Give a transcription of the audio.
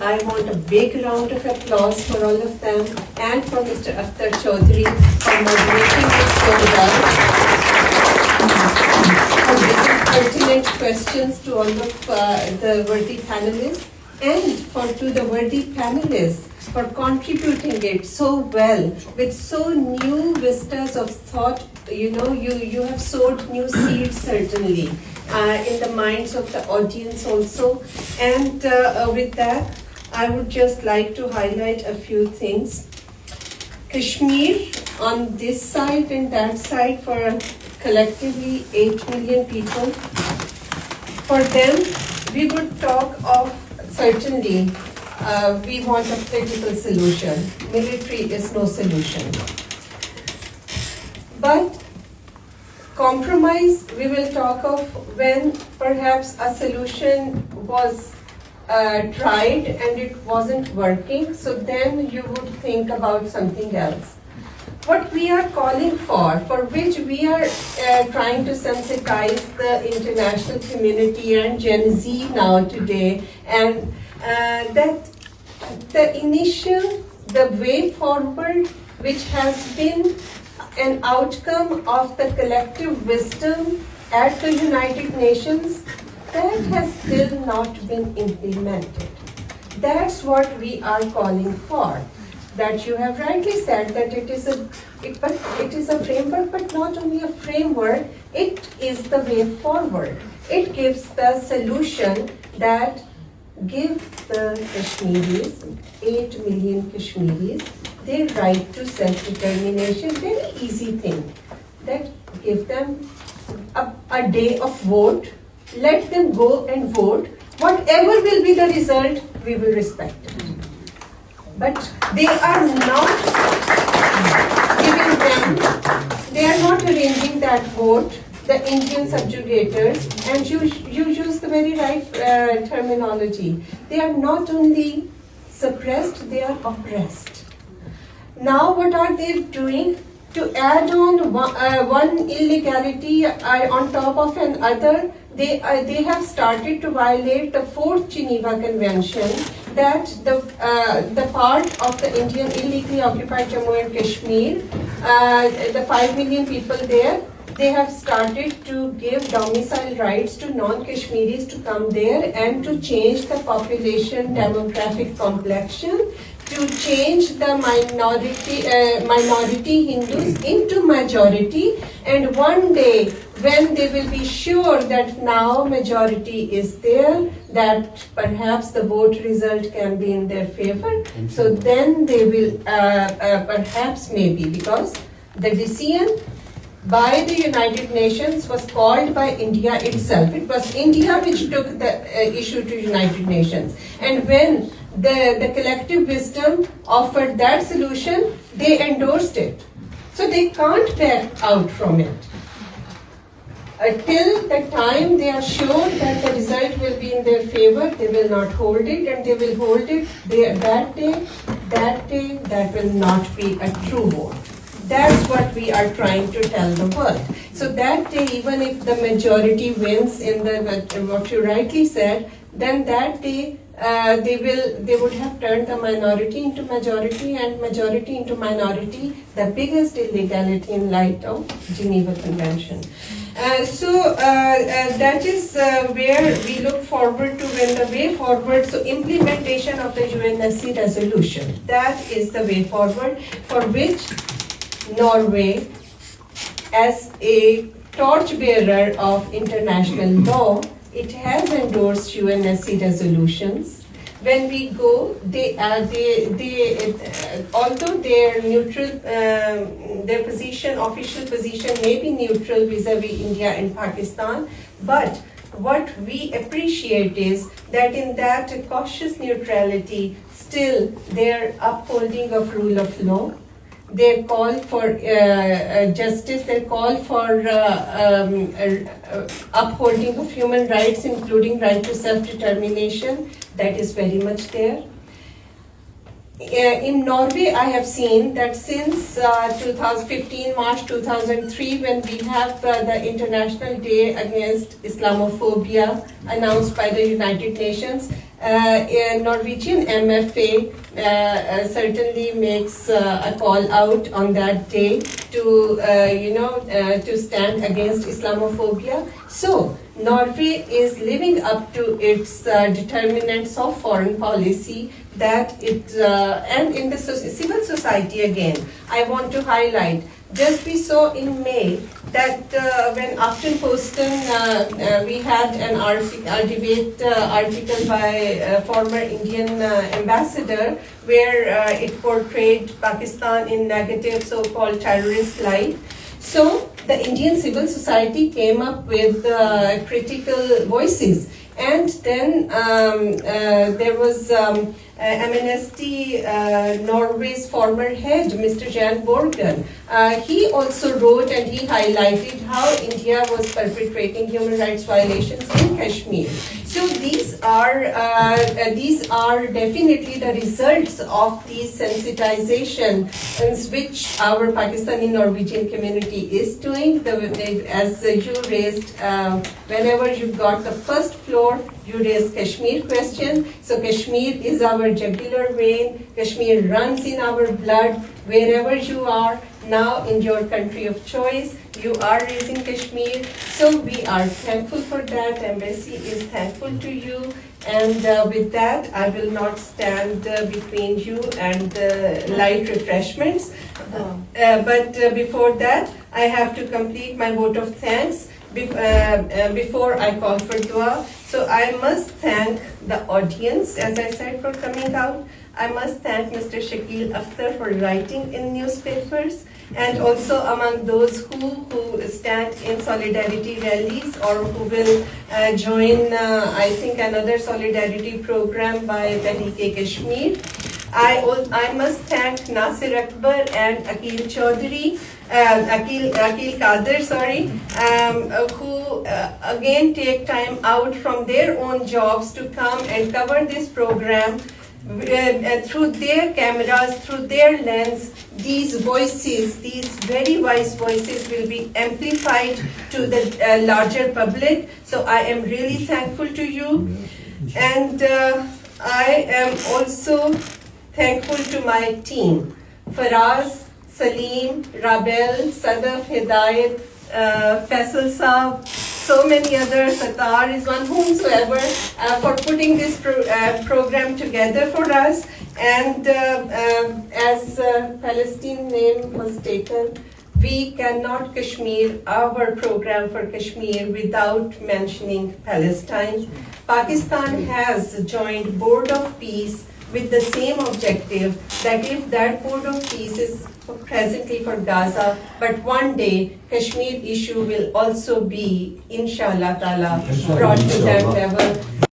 I want a big round of applause for all of them and for Mr. Akhtar Chaudhary for moderating it so well, for giving pertinent questions to all of the worthy panelists, and to the worthy panelists for contributing it so well with so new vistas of thought. You have sowed new seeds certainly in the minds of the audience also. And with that, I would just like to highlight a few things. Kashmir on this side and that side for collectively 8 million people. For them, we would talk of certainly we want a political solution. Military is no solution. But compromise, we will talk of when perhaps a solution was tried and it wasn't working, so then you would think about something else. What we are calling for which we are trying to sensitize the international community and Gen Z now today, and that the way forward, which has been an outcome of the collective wisdom at the United Nations, that has still not been implemented. That's what we are calling for. That you have rightly said that it is a framework, but not only a framework, it is the way forward. It gives the solution that gives the Kashmiris, 8 million Kashmiris, their right to self-determination. Very easy thing. That give them a day of vote, let them go and vote. Whatever will be the result, we will respect it. But they are not giving them, they are not arranging that vote, the Indian subjugators, and you use the very right terminology. They are not only suppressed, they are oppressed. Now what are they doing? To add on one illegality on top of another, they have started to violate the 4th Geneva Convention, that the part of the Indian illegally occupied Jammu and Kashmir, the 5 million people there, they have started to give domicile rights to non-Kashmiris to come there and to change the population demographic complexion, to change the minority Hindus into majority, and one day when they will be sure that now majority is there, that perhaps the vote result can be in their favor, so then they will perhaps maybe, because the decision by the United Nations was called by India itself. It was India which took the issue to United Nations, and when the collective wisdom offered that solution, they endorsed it. So they can't back out from it. Till the time they are sure that the result will be in their favor, they will not hold it, and they will hold it that will not be a true vote. That's what we are trying to tell the world. So that day, even if the majority wins in what you rightly said, then that day they would have turned the minority into majority and majority into minority, the biggest illegality in light of Geneva Convention. So that is where we look forward to when the way forward. So implementation of the UNSC resolution, that is the way forward, for which Norway, as a torchbearer of international law, it has endorsed UNSC resolutions. When we go, although their neutral, their position, official position may be neutral vis-a-vis India and Pakistan, but what we appreciate is that in that cautious neutrality, still their upholding of rule of law, their call for justice, their call for upholding of human rights, including right to self-determination, that is very much there. In Norway, I have seen that since 2015, March 2003, when we have the International Day Against Islamophobia announced by the United Nations, Norwegian MFA certainly makes a call out on that day to, to stand against Islamophobia. So, Norway is living up to its determinants of foreign policy that it, and in the civil society again, I want to highlight. Just we saw in May that when Aftenposten, we had an debate article by former Indian ambassador where it portrayed Pakistan in negative so-called terrorist light. So the Indian civil society came up with critical voices. And then there was Amnesty Norway's former head, Mr. Jan Borgen. He also wrote and he highlighted how India was perpetrating human rights violations in Kashmir. So these are definitely the results of the sensitization which our Pakistani Norwegian community is doing. As you raised, whenever you got the first floor, you raised Kashmir question. So Kashmir is our jugular vein. Kashmir runs in our blood. Wherever you are now in your country of choice, you are raising Kashmir. So we are thankful for that. Embassy is thankful to you. And with that, I will not stand between you and light refreshments. But before that, I have to complete my vote of thanks before I call for dua. So I must thank the audience, as I said, for coming out. I must thank Mr. Shakil Akhtar for writing in newspapers, and also among those who stand in solidarity rallies or who will join, I think, another solidarity program by Tehreek Kashmir. I must thank Nasir Akbar and Akil Chaudhary, Akil Kader, who again take time out from their own jobs to come and cover this program. Through their cameras, through their lens, these voices, these very wise voices will be amplified to the larger public. So I am really thankful to you. And I am also thankful to my team, Faraz, Salim, Rabel, Sadaf, Hidayat, Faisal Saab, so many others, Satar is one, whomsoever, for putting this program together for us. And as Palestine name was taken, we cannot Kashmir, our program for Kashmir, without mentioning Palestine. Pakistan has joined Board of Peace with the same objective, that if that Board of Peace is presently for Gaza, but one day Kashmir issue will also be, inshallah ta'ala, brought to that level.